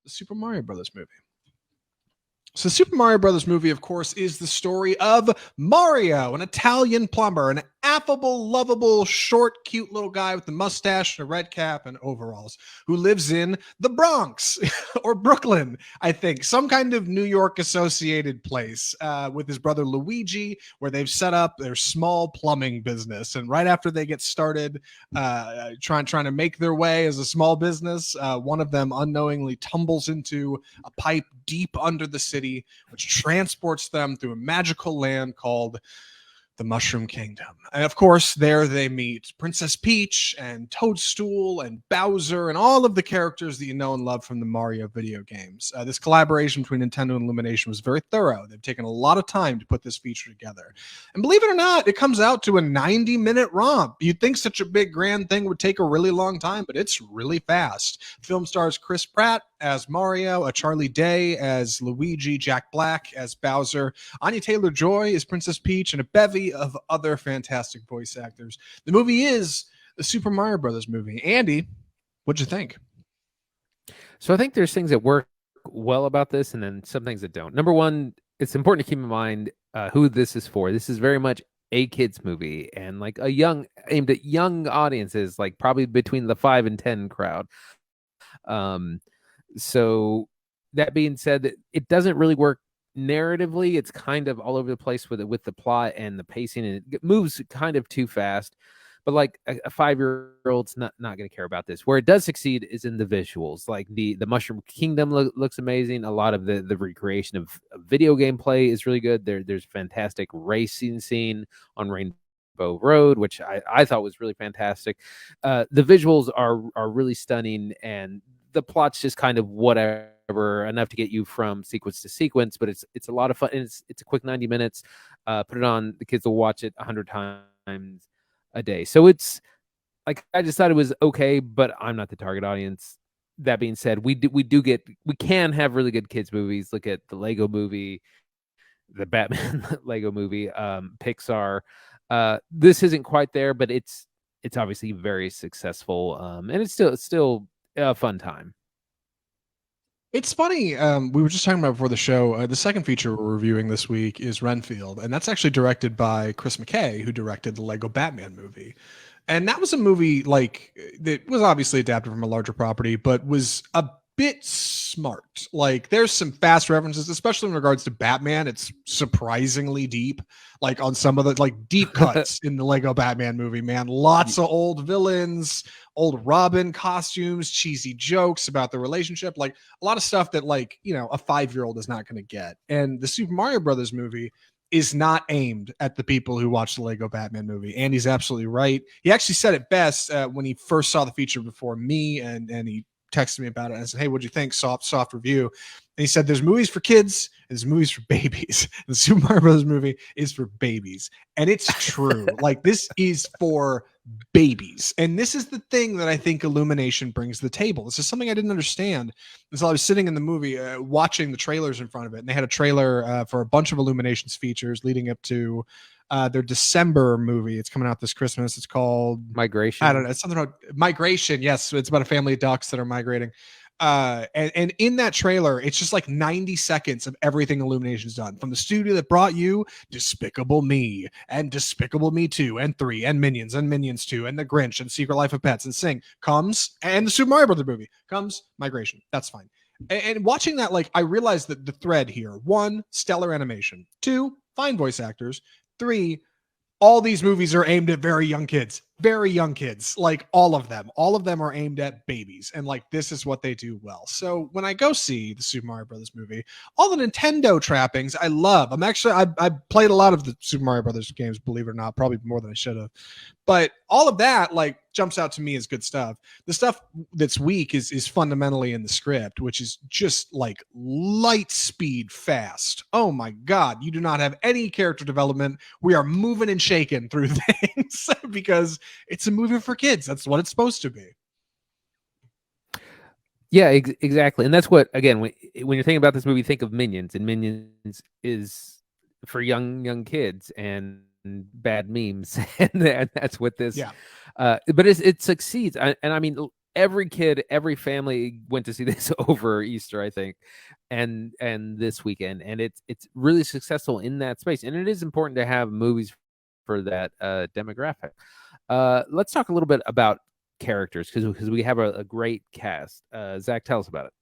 the Super Mario Brothers movie. So, Super Mario Brothers movie, of course, is the story of Mario, an Italian plumber, an affable, lovable, short, cute little guy with a mustache and a red cap and overalls, who lives in the Bronx or Brooklyn, I think, some kind of New York associated place, with his brother Luigi, where they've set up their small plumbing business. And right after they get started, trying to make their way as a small business, one of them unknowingly tumbles into a pipe deep under the city, which transports them through a magical land called the Mushroom Kingdom. And of course, there they meet Princess Peach and Toadstool and Bowser and all of the characters that you know and love from the Mario video games. This collaboration between Nintendo and Illumination was very thorough. They've taken a lot of time to put this feature together. And believe it or not, it comes out to a 90-minute romp. You'd think such a big, grand thing would take a really long time, but it's really fast. The film stars Chris Pratt as Mario, Charlie Day as Luigi, Jack Black as Bowser, Anya Taylor-Joy as Princess Peach, and a bevy of other fantastic voice actors. The movie is the Super Mario Brothers movie. Andy, what'd you think? So I think there's things that work well about this and then some things that don't. Number one, it's important to keep in mind who this is for. This is very much a kids movie and like aimed at young audiences, like probably between the 5 and 10 crowd. So that being said, it doesn't really work narratively. It's kind of all over the place with the plot and the pacing, and it moves kind of too fast. But like a 5-year-old's not going to care about this. Where it does succeed is in the visuals. Like the Mushroom Kingdom looks amazing. A lot of the recreation of video game play is really good. There's fantastic racing scene on Rainbow Road, which I thought was really fantastic. The visuals are really stunning, and the plot's just kind of whatever, enough to get you from sequence to sequence, but it's a lot of fun. And it's a quick 90 minutes. Put it on, the kids will watch it 100 times a day. So it's like, I just thought it was okay, but I'm not the target audience. That being said, we can have really good kids movies. Look at the Lego movie, the Batman Lego movie, Pixar. This isn't quite there, but it's obviously very successful. And it's still a fun time. It's funny. We were just talking about before the show. The second feature we're reviewing this week is Renfield, and that's actually directed by Chris McKay, who directed the Lego Batman movie. And that was a movie that was obviously adapted from a larger property, but was a bit smart. Like, there's some fast references, especially in regards to Batman. It's surprisingly deep, like on some of the deep cuts in the Lego Batman movie, man. Lots of old villains, old Robin costumes, cheesy jokes about the relationship, like a lot of stuff that a 5-year-old is not going to get. And the Super Mario Brothers movie is not aimed at the people who watch the Lego Batman movie. Andy's absolutely right. He actually said it best when he first saw the feature before me, and he texted me about it and I said, "Hey, what'd you think?" Soft review. And he said, "There's movies for kids and there's movies for babies. The Super Mario Brothers movie is for babies." And it's true. This is for babies. And this is the thing that I think Illumination brings to the table. This is something I didn't understand until I was sitting in the movie watching the trailers in front of it. And they had a trailer for a bunch of Illumination's features leading up to their December movie. It's coming out this Christmas. It's called Migration. I don't know. It's something about migration. Yes. It's about a family of ducks that are migrating. And in that trailer, it's just like 90 seconds of everything Illumination's done, from the studio that brought you Despicable Me and Despicable Me 2 and 3 and Minions 2 and The Grinch and Secret Life of Pets and Sing comes, and the Super Mario Brothers movie comes, Migration. That's fine. And watching that, I realized that the thread here: 1, stellar animation; 2, fine voice actors; 3, all these movies are aimed at very young kids, like all of them are aimed at babies. And this is what they do well. So when I go see the Super Mario Brothers movie, all the Nintendo trappings I love. I played a lot of the Super Mario Brothers games, believe it or not, probably more than I should have. But all of that jumps out to me as good stuff. The stuff that's weak is fundamentally in the script, which is just light speed fast. Oh my God, you do not have any character development. We are moving and shaking through things because it's a movie for kids. That's what it's supposed to be. Yeah, exactly. And that's what, again, when you're thinking about this movie, think of Minions, and Minions is for young kids and bad memes. And that's what this, but it succeeds. And I mean, every kid, every family went to see this over Easter, I think, and this weekend, and it's really successful in that space, and it is important to have movies for that demographic. Let's talk a little bit about characters because we have a great cast. Zach, tell us about it.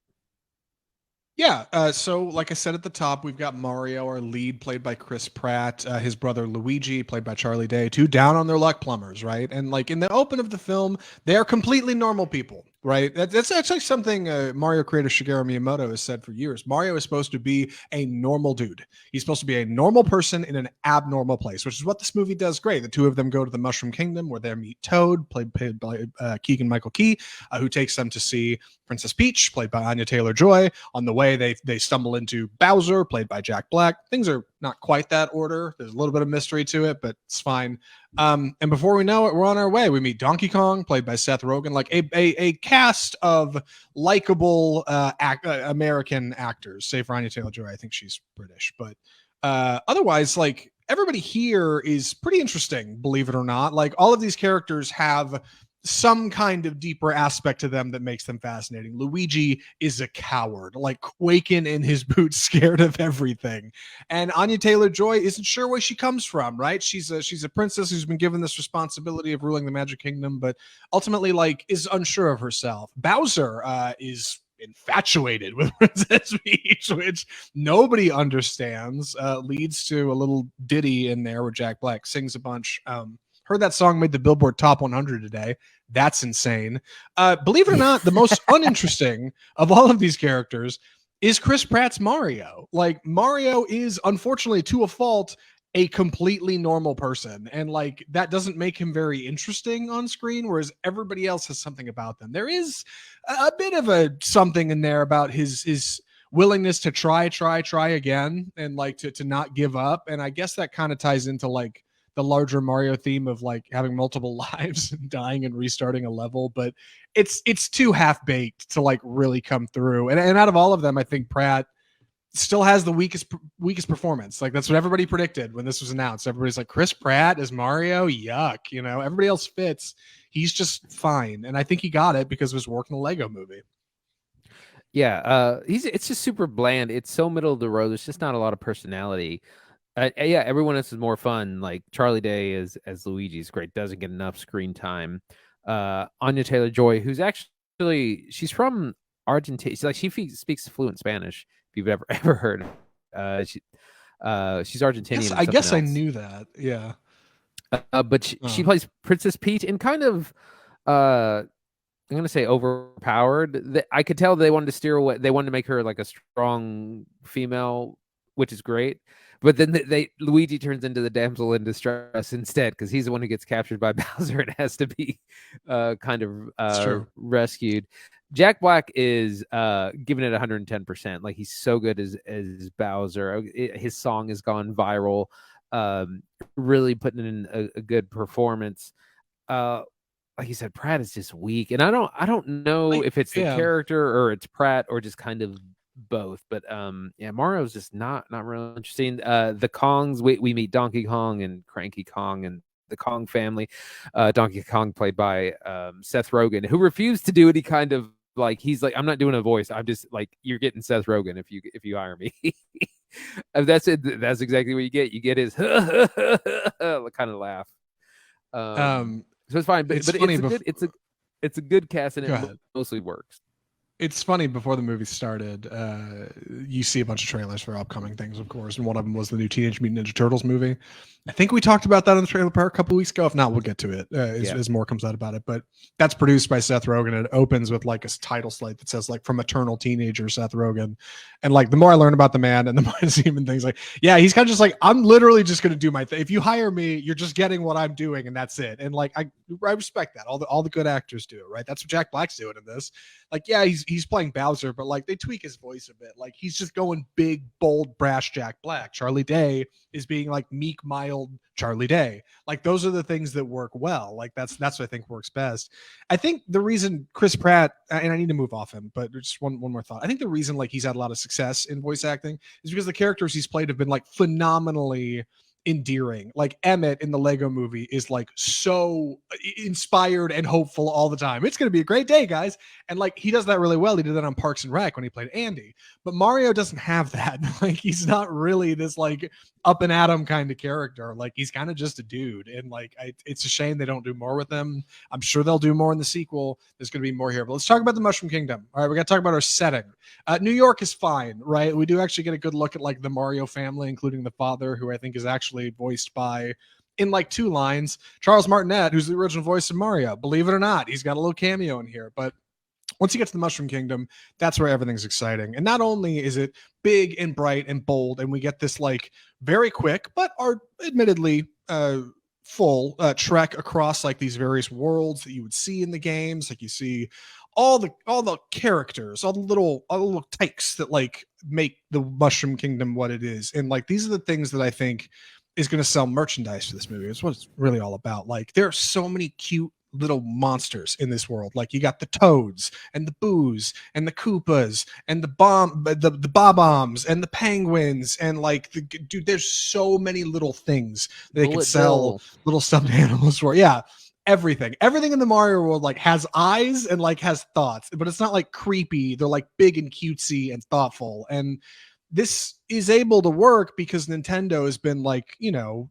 Yeah. So, like I said at the top, we've got Mario, our lead, played by Chris Pratt, his brother Luigi, played by Charlie Day, two down on their luck plumbers, right? And like in the open of the film, they are completely normal people, right? That's actually something Mario creator Shigeru Miyamoto has said for years. Mario is supposed to be a normal dude. He's supposed to be a normal person in an abnormal place, which is what this movie does great. The two of them go to the Mushroom Kingdom where they meet Toad, played by Keegan Michael Key, who takes them to see Princess Peach, played by Anya Taylor-Joy. On the way, they stumble into Bowser, played by Jack Black. Things are not quite that order. There's a little bit of mystery to it, but it's fine. And before we know it, we're on our way. We meet Donkey Kong, played by Seth Rogen, like a cast of likable American actors, save for Anya Taylor-Joy. I think she's British, but otherwise, like everybody here is pretty interesting, believe it or not. Like all of these characters have some kind of deeper aspect to them that makes them fascinating. Luigi is a coward, like quaking in his boots, scared of everything. And Anya Taylor-Joy isn't sure where she comes from, right? She's a princess who's been given this responsibility of ruling the Magic Kingdom, but ultimately like is unsure of herself. Bowser is infatuated with Princess Peach, which nobody understands, leads to a little ditty in there where Jack Black sings a bunch. Heard that song made the Billboard Top 100 today. That's insane. Believe it or not, the most uninteresting of all of these characters is Chris Pratt's Mario. Like Mario is, unfortunately, to a fault, a completely normal person, and like that doesn't make him very interesting on screen, whereas everybody else has something about them. There is a bit of a something in there about his willingness to try again, and like to not give up. And I guess that kind of ties into like the larger Mario theme of like having multiple lives and dying and restarting a level, but it's too half baked to like really come through. And out of all of them, I think Pratt still has the weakest performance. Like that's what everybody predicted when this was announced. Everybody's like, Chris Pratt as Mario, yuck. You know, everybody else fits. He's just fine, and I think he got it because of his work in the Lego Movie. Yeah, it's just super bland. It's so middle of the road. There's just not a lot of personality. Yeah, everyone else is more fun. Like Charlie Day as Luigi is great. Doesn't get enough screen time. Anya Taylor-Joy, who's actually she's from Argentina. She speaks fluent Spanish. If you've ever heard, she's Argentinian. I guess I knew that. Yeah. But she plays Princess Peach and kind of I'm gonna say overpowered. I could tell they wanted to steer away. They wanted to make her like a strong female, which is great. But then Luigi turns into the damsel in distress instead because he's the one who gets captured by Bowser and has to be kind of rescued. Jack Black is giving it 110%. Like he's so good as Bowser. His song has gone viral. Really putting in a good performance. Like you said, Pratt is just weak, and I don't know if it's the character or it's Pratt or just kind of both. But yeah, Mario's just not really interesting. The Kongs, we meet Donkey Kong and Cranky Kong and the Kong family. Donkey Kong played by Seth Rogen, who refused to do it. He kind of like he's like, I'm not doing a voice. I'm just like, you're getting Seth Rogen if you hire me. That's it. That's exactly what you get. You get his kind of laugh. So it's fine, but it's a good cast and it mostly works. It's funny, before the movie started, you see a bunch of trailers for upcoming things, of course, and one of them was the new Teenage Mutant Ninja Turtles movie. I think we talked about that on the trailer park a couple weeks ago. If not, we'll get to it as more comes out about it. But that's produced by Seth Rogen, and it opens with like a title slate that says like, from eternal teenager Seth Rogen. And like the more I learn about the man and the more I see him and things, like, yeah, he's kind of just like, I'm literally just going to do my thing. If you hire me, you're just getting what I'm doing, and that's it. And like I respect that. All the good actors do it, right? That's what Jack Black's doing in this. Like, yeah, he's playing Bowser, but like they tweak his voice a bit. Like he's just going big, bold, brash Jack Black. Charlie Day is being like meek, mild Charlie Day. Like those are the things that work well. Like that's what I think works best. I think the reason Chris Pratt, and I need to move off him, but just one more thought. I think the reason like he's had a lot of success in voice acting is because the characters he's played have been like phenomenally endearing. Like Emmett in the Lego movie is like so inspired and hopeful all the time. It's going to be a great day, guys. And like he does that really well. He did that on Parks and Rec when he played Andy. But Mario doesn't have that. Like he's not really this like up and at 'em kind of character. Like he's kind of just a dude. And like it's a shame they don't do more with him. I'm sure they'll do more in the sequel. There's going to be more here. But let's talk about the Mushroom Kingdom. All right, we got to talk about our setting. New York is fine, right? We do actually get a good look at like the Mario family, including the father, who I think is actually voiced by, in like 2 lines, Charles Martinet, who's the original voice of Mario. Believe it or not, he's got a little cameo in here. But once you get to the Mushroom Kingdom, that's where everything's exciting. And not only is it big and bright and bold, and we get this like very quick, but are admittedly full trek across like these various worlds that you would see in the games. Like you see all the characters, all the little takes that like make the Mushroom Kingdom what it is. And like these are the things that I think is going to sell merchandise for this movie. It's what it's really all about. Like there are so many cute little monsters in this world. Like you got the Toads and the Boos and the Koopas and the Bob-ombs and the Penguins and like dude, there's so many little things they could sell little stuffed animals for. Yeah. Everything in the Mario world like has eyes and like has thoughts, but it's not like creepy. They're like big and cutesy and thoughtful. And this is able to work because Nintendo has been like,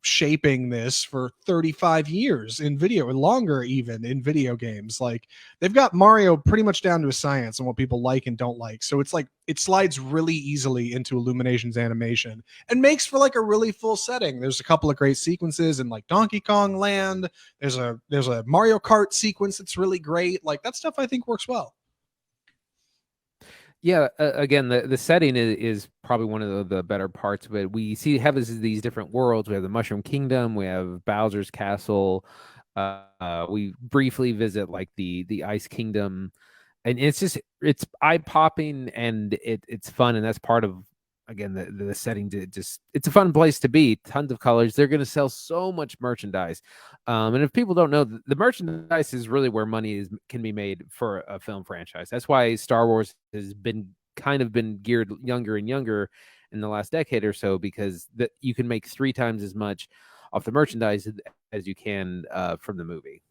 shaping this for 35 years in video and longer, even in video games. Like they've got Mario pretty much down to a science on what people like and don't like. So it's like it slides really easily into Illumination's animation and makes for like a really full setting. There's a couple of great sequences in like Donkey Kong Land. There's a Mario Kart sequence that's really great. Like that stuff I think works well. Yeah, again, the setting is probably one of the better parts of it. We have these different worlds. We have the Mushroom Kingdom. We have Bowser's Castle. We briefly visit like the Ice Kingdom, and it's eye popping and it's fun, and that's part of again the setting. It's a fun place to be. Tons of colors. They're going to sell so much merchandise, and if people don't know, the merchandise is really where money can be made for a film franchise. That's why Star Wars has been geared younger and younger in the last decade or so, because you can make 3 times as much off the merchandise as you can from the movie.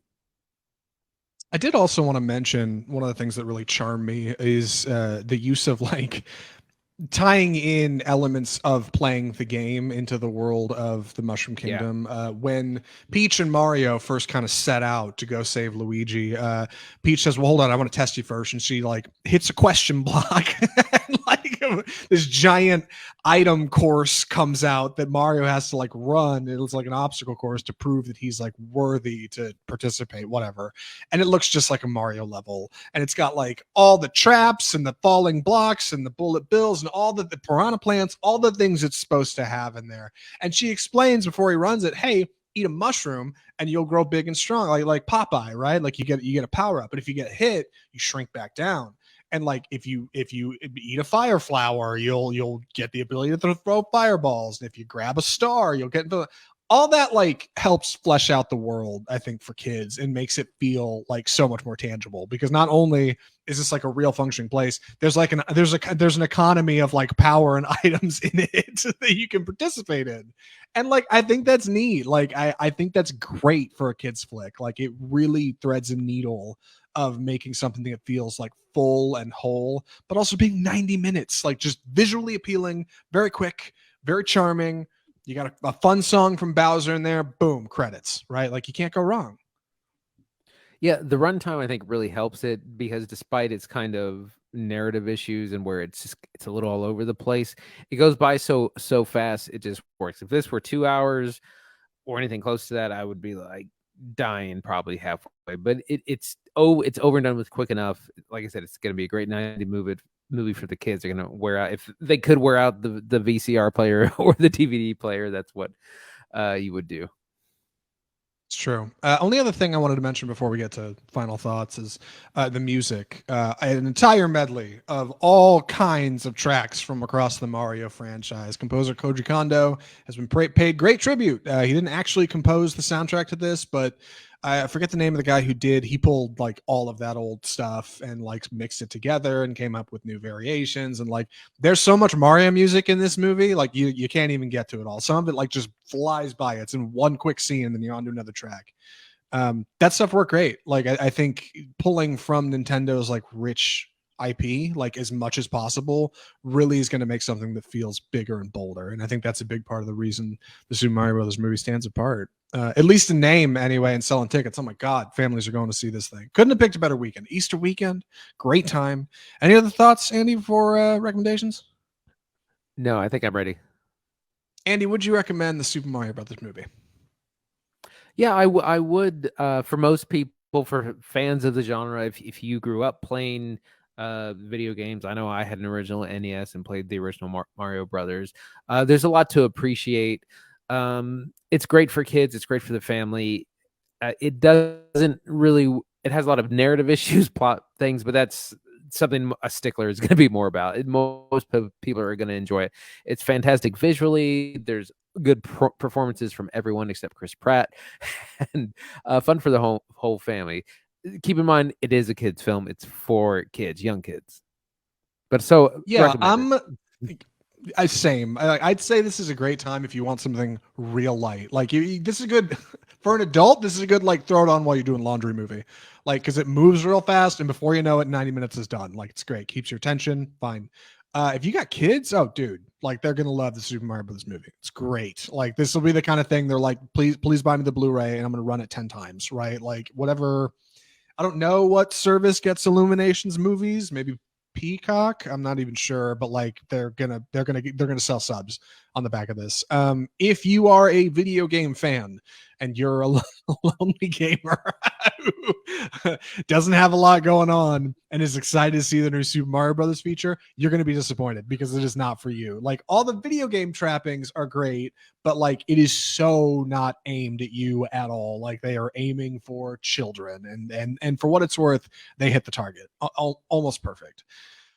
I did also want to mention one of the things that really charmed me is the use of like tying in elements of playing the game into the world of the Mushroom Kingdom. When Peach and Mario first kind of set out to go save Luigi, Peach says, well, hold on, I want to test you first. And she like hits a question block and like this giant item course comes out that Mario has to like run. It looks like an obstacle course to prove that he's like worthy to participate, whatever. And it looks just like a Mario level. And it's got like all the traps and the falling blocks and the bullet bills and all the piranha plants, all the things it's supposed to have in there. And she explains before he runs it, hey, eat a mushroom and you'll grow big and strong, like Popeye, right? Like you get a power up, but if you get hit, you shrink back down. And like if you eat a fire flower, you'll get the ability to throw fireballs. And if you grab a star, you'll get all that. Like helps flesh out the world, I think, for kids and makes it feel like so much more tangible. Because not only is this like a real functioning place, there's like there's an economy of like power and items in it that you can participate in. And like I think that's neat. Like I think that's great for a kid's flick. Like it really threads a needle of making something that feels like full and whole, but also being 90 minutes, like just visually appealing, very quick, very charming. You got a fun song from Bowser in there, boom, credits, right? Like you can't go wrong. Yeah, the runtime I think really helps it, because despite its kind of narrative issues and where it's a little all over the place, it goes by so fast. It just works. If this were 2 hours or anything close to that, I would be like dying probably halfway. But it's over and done with quick enough. Like I said, it's going to be a great 90 movie for the kids. They're going to wear out, if they could wear out the VCR player or the DVD player, that's what you would do. It's true. Only other thing I wanted to mention before we get to final thoughts is the music. An entire medley of all kinds of tracks from across the Mario franchise. Composer Koji Kondo has been paid great tribute. He didn't actually compose the soundtrack to this, but I forget the name of the guy who did. He pulled like all of that old stuff and like mixed it together and came up with new variations. And like, there's so much Mario music in this movie, like you can't even get to it all. Some of it like just flies by. It's in one quick scene, and then you're on to another track. That stuff worked great. Like I think pulling from Nintendo's like rich IP, like as much as possible, really is going to make something that feels bigger and bolder. And I think that's a big part of the reason the Super Mario Brothers movie stands apart. At least in name anyway, and selling tickets. Oh my God, families are going to see this thing. Couldn't have picked a better weekend. Easter weekend, great time. Any other thoughts, Andy, for recommendations? No, I think I'm ready. Andy, would you recommend the Super Mario Brothers movie? Yeah, I would. For most people, for fans of the genre, if you grew up playing video games, I know I had an original NES and played the original Mario Brothers. There's a lot to appreciate. It's great for kids. It's great for the family. It doesn't really. It has a lot of narrative issues, plot things, but that's something a stickler is going to be more about. Most people are going to enjoy it. It's fantastic visually. There's good performances from everyone except Chris Pratt, and fun for the whole family. Keep in mind, it is a kids' film. It's for kids, young kids. But so yeah, same. I'd say this is a great time if you want something real light. Like this is good for an adult. This is a good like throw it on while you're doing laundry movie, like because it moves real fast and before you know it, 90 minutes is done. Like it's great, keeps your attention. Fine. If you got kids, oh dude, like they're gonna love the Super Mario Brothers movie. It's great. Like this will be the kind of thing they're like, please buy me the Blu-ray and I'm gonna run it 10 times. Right? Like whatever. I don't know what service gets Illumination's movies. Maybe Peacock. I'm not even sure, but like they're gonna sell subs on the back of this. If you are a video game fan and you're a lonely gamer who doesn't have a lot going on and is excited to see the new Super Mario Brothers feature, you're going to be disappointed because it is not for you. Like all the video game trappings are great, but like it is so not aimed at you at all. Like they are aiming for children, and for what it's worth, they hit the target almost perfect.